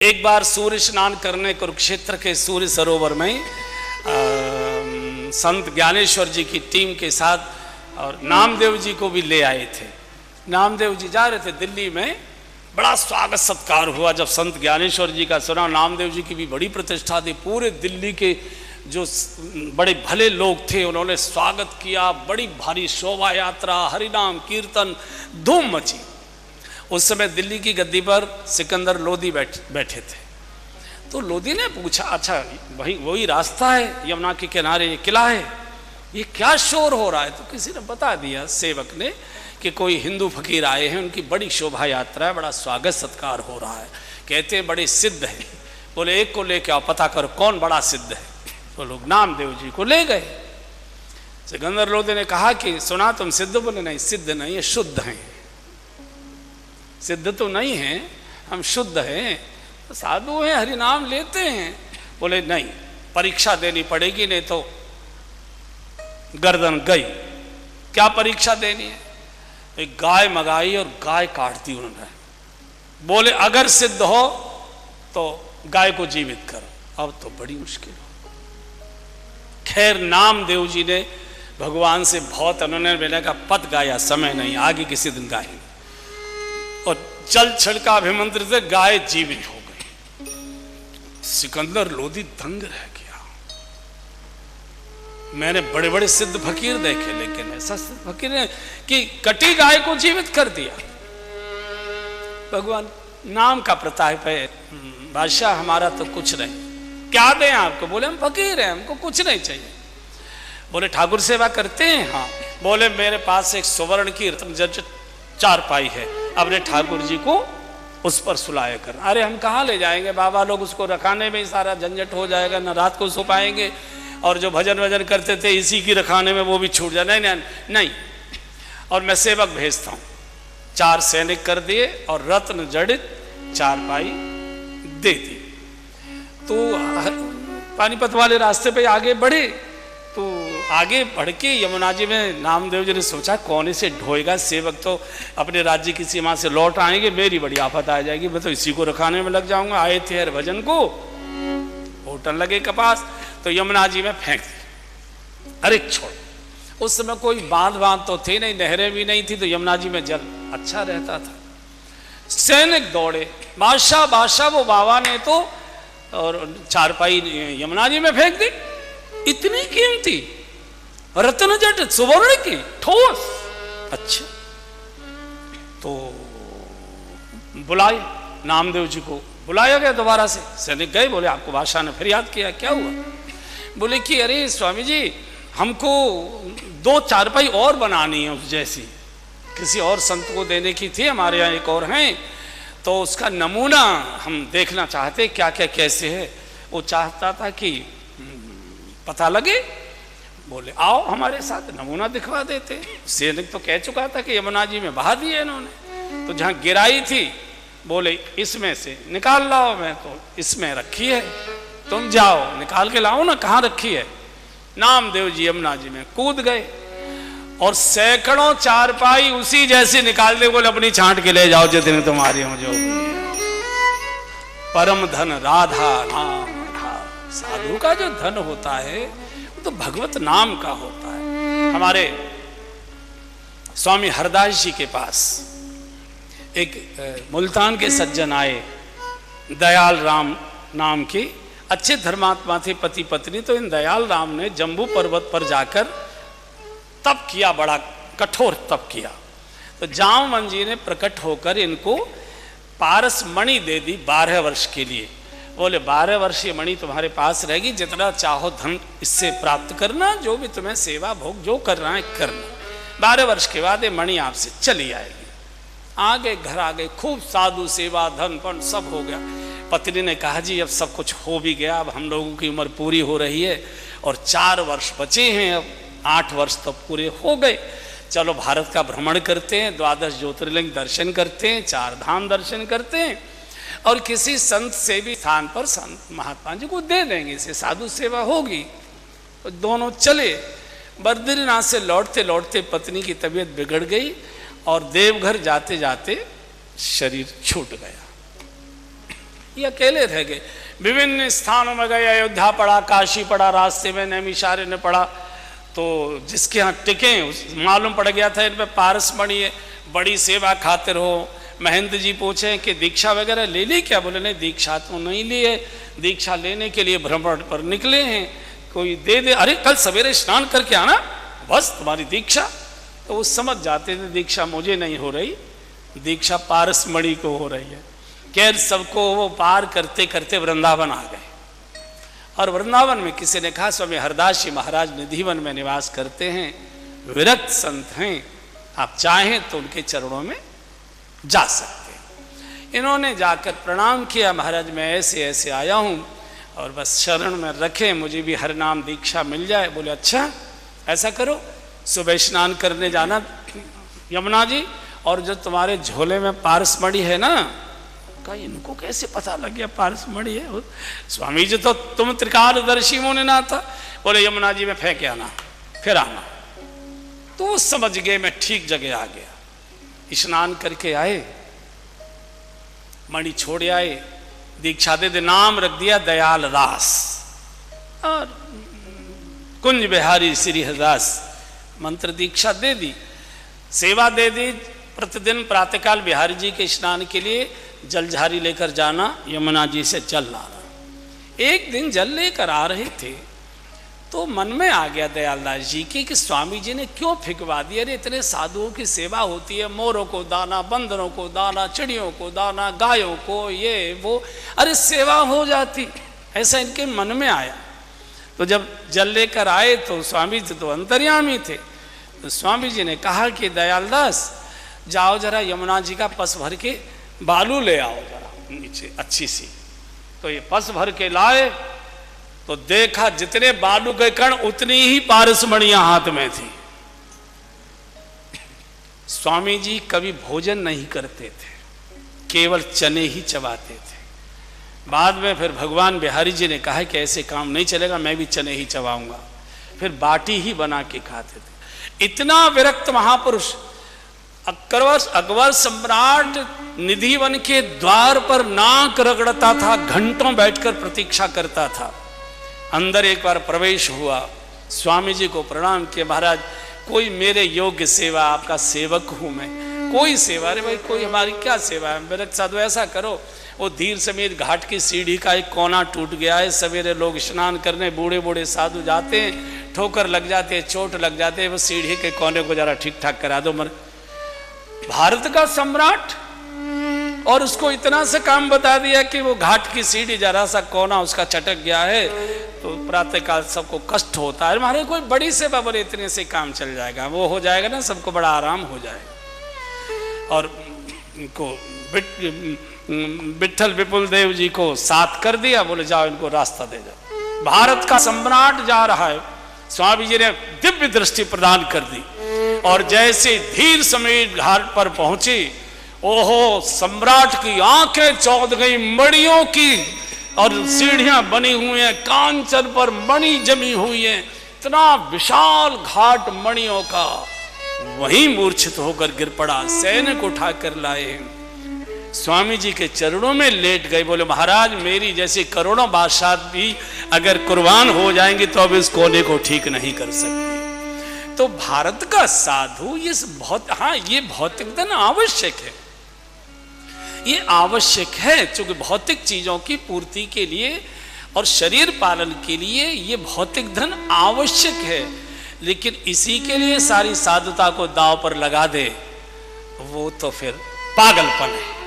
एक बार सूर्य स्नान करने कुरुक्षेत्र के सूर्य सरोवर में संत ज्ञानेश्वर जी की टीम के साथ और नामदेव जी को भी ले आए थे। नामदेव जी जा रहे थे दिल्ली में, बड़ा स्वागत सत्कार हुआ जब संत ज्ञानेश्वर जी का सुना। नामदेव जी की भी बड़ी प्रतिष्ठा थी, पूरे दिल्ली के जो बड़े भले लोग थे उन्होंने स्वागत किया, बड़ी भारी शोभा यात्रा, हरिनाम कीर्तन, धूम मची। उस समय दिल्ली की गद्दी पर सिकंदर लोदी बैठे थे। तो लोदी ने पूछा, अच्छा भाई वही रास्ता है, यमुना के किनारे ये किला है, ये क्या शोर हो रहा है? तो किसी ने बता दिया, सेवक ने, कि कोई हिंदू फकीर आए हैं, उनकी बड़ी शोभा यात्रा है, बड़ा स्वागत सत्कार हो रहा है, कहते हैं बड़े सिद्ध है। बोले एक को लेके आओ, पता करो कौन बड़ा सिद्ध है। तो लोग नामदेव जी को ले गए। सिकंदर लोदी ने कहा कि सुना तुम सिद्ध? बोले नहीं, सिद्ध नहीं है, शुद्ध हैं। सिद्ध तो नहीं है, हम शुद्ध हैं, साधु हैं, हरिनाम लेते हैं। बोले नहीं, परीक्षा देनी पड़ेगी, नहीं तो गर्दन गई। क्या परीक्षा देनी है? एक गाय मंगाई और गाय काट दी उन्होंने। बोले अगर सिद्ध हो तो गाय को जीवित करो। अब तो बड़ी मुश्किल हो। खैर नामदेव जी ने भगवान से बहुत उन्होंने मैंने कहा पद गाया, समय नहीं, आगे किसी दिन गाएंगे। और जल छिड़का अभिमंत्रित से गाय जीवित हो गई। सिकंदर लोदी दंग रह गया। मैंने बड़े बड़े सिद्ध फकीर देखे, लेकिन ऐसा सिद्ध फकीर ने कि कटी गाय को जीवित कर दिया। भगवान नाम का प्रताप है, बादशाह हमारा तो कुछ नहीं, क्या दें आपको? बोले हम फकीर हैं, हमको कुछ नहीं चाहिए। बोले ठाकुर सेवा करते हैं? हाँ। बोले मेरे पास एक सुवर्ण की रत्न चारपाई है, अपने ठाकुर जी को उस पर सुलाया कर। अरे हम कहाँ ले जाएंगे बाबा, लोग उसको रखाने में ही सारा झंझट हो जाएगा, न रात को सो पाएंगे, और जो भजन वजन करते थे इसी की रखाने में वो भी छूट जाए। नहीं नहीं नहीं, और मैं सेवक भेजता हूँ। 4 सैनिक कर दिए और रत्न जड़ित चारपाई दे दी। तो पानीपत वाले रास्ते पे आगे बढ़े। तो आगे बढ़ के यमुना जी में नामदेव जी ने सोचा कौन इसे ढोएगा, सेवक तो अपने राज्य की सीमा से लौट आएंगे, मेरी बड़ी आफत आ जाएगी, मैं तो इसी को रखाने में लग जाऊंगा। आए थे हर भजन को, होटल लगे कपास, तो यमुना जी में फेंक दी। अरे छोड़, उस समय कोई बांध तो थे नहीं, नहरें भी नहीं थी, तो यमुना जी में जल अच्छा रहता था। सैनिक दौड़े, बादशाह वो बाबा ने तो और चारपाई यमुना जी में फेंक दी। इतनी कीमती रत्न जट सुवर्ण की ठोस। अच्छा, तो बुलाए नामदेव जी को, बुलाया गया दोबारा से। सैनिक गए, बोले आपको बादशाह ने फिर याद किया, क्या हुआ? बोले कि अरे स्वामी जी, हमको 2 चारपाई और बनानी है उस जैसी, किसी और संत को देने की थी, हमारे यहाँ एक और हैं, तो उसका नमूना हम देखना चाहते, क्या क्या कैसे है। वो चाहता था कि पता लगे। बोले आओ हमारे साथ, नमूना दिखवा देते। सैनिक तो कह चुका था कि यमुना जी में बहा दिए इन्होंने, तो जहां गिराई थी बोले इसमें से निकाल लाओ। मैं तो इसमें रखी है, तुम जाओ निकाल के लाओ ना, कहाँ रखी है? नामदेव जी यमुना जी में कूद गए और सैकड़ों चारपाई उसी जैसी निकाल दे। बोले अपनी छांट के ले जाओ जितने तुम्हारी हो। जो परम धन राधा नाम। साधु का जो धन होता है वो तो भगवत नाम का होता है। हमारे स्वामी हरदास जी के पास एक मुल्तान के सज्जन आए, दयाल राम नाम के अच्छे धर्मात्मा थे, पति पत्नी। तो इन दयाल राम ने जम्बू पर्वत पर जाकर तप किया, बड़ा कठोर तप किया। तो जामवन जी ने प्रकट होकर इनको पारस मणि दे दी 12 वर्ष के लिए। बोले 12 वर्ष ये मणि तुम्हारे पास रहेगी, जितना चाहो धन इससे प्राप्त करना, जो भी तुम्हें सेवा भोग जो करना है करना। 12 वर्ष के बाद ये मणि आपसे चली आएगी। आगे घर आ गए, खूब साधु सेवा धन पण सब हो गया। पत्नी ने कहा जी अब सब कुछ हो भी गया, अब हम लोगों की उम्र पूरी हो रही है और 4 वर्ष बचे हैं, अब 8 वर्ष तो पूरे हो गए, चलो भारत का भ्रमण करते हैं, 12 ज्योतिर्लिंग दर्शन करते हैं, 4 धाम दर्शन करते हैं, और किसी संत से भी स्थान पर संत महात्मा जी को दे देंगे, इससे साधु सेवा होगी। तो दोनों चले। बद्रीनाथ से लौटते लौटते पत्नी की तबीयत बिगड़ गई और देवघर जाते जाते शरीर छूट गया। ये अकेले रह गए। विभिन्न स्थानों में गए, अयोध्या पड़ा, काशी पड़ा, रास्ते में नैमिषारण्य पड़ा, तो जिसके यहाँ टिके मालूम पड़ गया था इनमें पारस मणि है, बड़ी सेवा खातिर हो। महेंद्र जी पूछे कि दीक्षा वगैरह ले ली क्या? बोले नहीं, दीक्षा तो नहीं ली है, दीक्षा लेने के लिए भ्रमण पर निकले हैं, कोई दे दे। अरे कल सवेरे स्नान करके आना, बस तुम्हारी दीक्षा। तो वो समझ जाते थे दीक्षा मुझे नहीं हो रही, दीक्षा पारस मणि को हो रही है। खैर सबको वो पार करते करते वृंदावन आ गए। और वृंदावन में किसी ने कहा स्वामी हरदास जी महाराज निधिवन में निवास करते हैं, विरक्त संत हैं, आप चाहें तो उनके चरणों में जा सकते हैं। इन्होंने जाकर प्रणाम किया, महाराज मैं ऐसे ऐसे आया हूँ और बस शरण में रखें, मुझे भी हर नाम दीक्षा मिल जाए। बोले अच्छा ऐसा करो, सुबह स्नान करने जाना यमुना जी, और जो तुम्हारे झोले में पारस मणि है ना, कहा इनको कैसे पता लग गया पारस मणि है? स्वामी जी तो तुम त्रिकालदर्शी मुनि ना था। बोले यमुना जी में फेंक आना, फिर आना। तो समझ गए मैं ठीक जगह आ गया। स्नान करके आए, मणि छोड़ आए, दीक्षा दे दे, नाम रख दिया दयाल दास, और कुंज बिहारी श्री हरदास मंत्र दीक्षा दे दी, सेवा दे दी। प्रतिदिन प्रातःकाल बिहारी जी के स्नान के लिए जलझारी लेकर जाना, यमुना जी से जल लाना। एक दिन जल लेकर आ रहे थे तो मन में आ गया दयालदास जी की कि स्वामी जी ने क्यों फिकवा दिया? अरे इतने साधुओं की सेवा होती है, मोरों को दाना, बंदरों को दाना, चिड़ियों को दाना, गायों को ये वो, अरे सेवा हो जाती। ऐसा इनके मन में आया। तो जब जल लेकर आए तो स्वामी जी तो अंतर्यामी थे। तो स्वामी जी ने कहा कि दयालदास जाओ जरा यमुना जी का पस भर के बालू ले आओ जरा नीचे अच्छी सी। तो ये पस भर के लाए तो देखा जितने बालू के कण उतनी ही पारस मणियां हाथ में थी। स्वामी जी कभी भोजन नहीं करते थे, केवल चने ही चबाते थे। बाद में फिर भगवान बिहारी जी ने कहा कि ऐसे काम नहीं चलेगा, मैं भी चने ही चबाऊंगा। फिर बाटी ही बना के खाते थे। इतना विरक्त महापुरुष। अकबर सम्राट निधिवन के द्वार पर नाक रगड़ता था, घंटों बैठकर प्रतीक्षा करता था। अंदर एक बार प्रवेश हुआ, स्वामी जी को प्रणाम किया, महाराज कोई मेरे योग्य सेवा, आपका सेवक हूं मैं, कोई सेवा। अरे भाई कोई हमारी क्या सेवा है? मेरे साधु ऐसा करो, वो धीर समेत घाट की सीढ़ी का एक कोना टूट गया है, सवेरे लोग स्नान करने बूढ़े बूढ़े साधु जाते हैं, ठोकर लग जाते हैं, चोट लग जाते हैं, वो सीढ़ी के कोने को जरा ठीक ठाक करा दो। भारत का सम्राट, और उसको इतना सा काम बता दिया कि वो घाट की सीढ़ी जरा सा कोना उसका चटक गया है, तो प्रातःकाल सबको कष्ट होता है। हमारे कोई बड़ी सेवा, बोले इतने से काम चल जाएगा, वो हो जाएगा ना, सबको बड़ा आराम हो जाएगा। और इनको विट्ठल विपुल देव जी को साथ कर दिया, बोले जाओ इनको रास्ता दे जाओ। भारत का सम्राट जा रहा है, स्वामी जी ने दिव्य दृष्टि प्रदान कर दी। और जैसे धीर समेत घाट पर पहुंचे, ओहो सम्राट की आंखें चौंध गई, मणियों की और सीढ़ियां बनी हुई हैं, कांचन पर मणि जमी हुई है, इतना विशाल घाट मणियों का। वहीं मूर्छित होकर गिर पड़ा, सैनिक उठा कर लाए, स्वामी जी के चरणों में लेट गए। बोले महाराज मेरी जैसे करोड़ों बादशाह भी अगर कुर्बान हो जाएंगे तो अब इस कोने को ठीक नहीं कर सकते। तो भारत का साधु ये हाँ ये भौतिक धन आवश्यक है, ये आवश्यक है, क्योंकि भौतिक चीजों की पूर्ति के लिए और शरीर पालन के लिए ये भौतिक धन आवश्यक है। लेकिन इसी के लिए सारी साधुता को दांव पर लगा दे, वो तो फिर पागलपन है।